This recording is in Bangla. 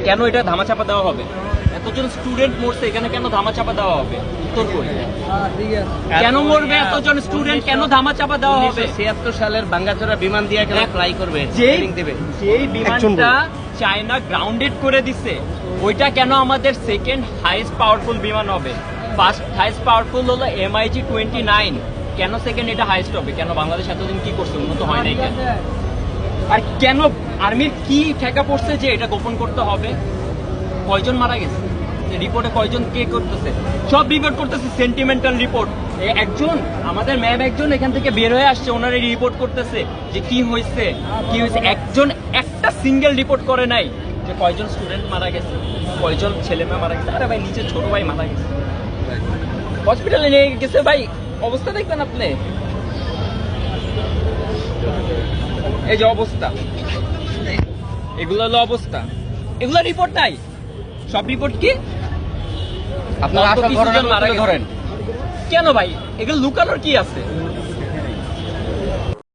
কেন এটা ধামাচাপা দেওয়া হবে? এতজন স্টুডেন্ট মরছে, এখানে কেন ধামাচাপা দেওয়া হবে? উত্তর করি, কেন মরবে এতজন স্টুডেন্ট, কেন ধামাচাপা দেওয়া হবে? 1976 সালের ভাঙ্গাচোরা বিমান দিয়ে কেন ফ্লাই করবে? যেই বিমানটা চায়না গ্রাউন্ডেড করে দিছে, ওইটা কেন আমাদের সেকেন্ড হাইস্ট পাওয়ারফুল বিমান হবে? ফার্স্ট হাইস্ট পাওয়ারফুল হলো MiG-29, কেন সেকেন্ড এটা হাইস্ট হবে? কেন বাংলাদেশ এতদিন কি করছে, উন্নত হয় নাই কেন? আর কেন আর্মির কি ঠেকা পড়ছে যে এটা গোপন করতে হবে? কয়জন মারা গেছে রিপোর্টে, কয়জন কে করতেছে? সব রিপোর্ট করতেছে সেন্টিমেন্টাল রিপোর্ট। একজন আমাদের ম্যাম একজন এখান থেকে বের হয়ে আসছে, ওনারা রিপোর্ট করতেছে যে কি হয়েছে কি হয়েছে। একজন একটা সিঙ্গেল রিপোর্ট করে নাই যে কয়জন স্টুডেন্ট মারা গেছে, কয়জন ছেলে মেয়ে মারা গেছে। আরে ভাই, নিচে ছোট ভাই মারা গেছে, হসপিটালে নিয়ে গেছে ভাই, অবস্থা দেখবেন আপনি, এই যে অবস্থা, এগুলো হলো অবস্থা। এগুলো রিপোর্ট নাই, সব রিপোর্ট কি আপনারা আসল ঘটনা ধরেন কেন ভাই? এগুলো লুকানোর কি আছে?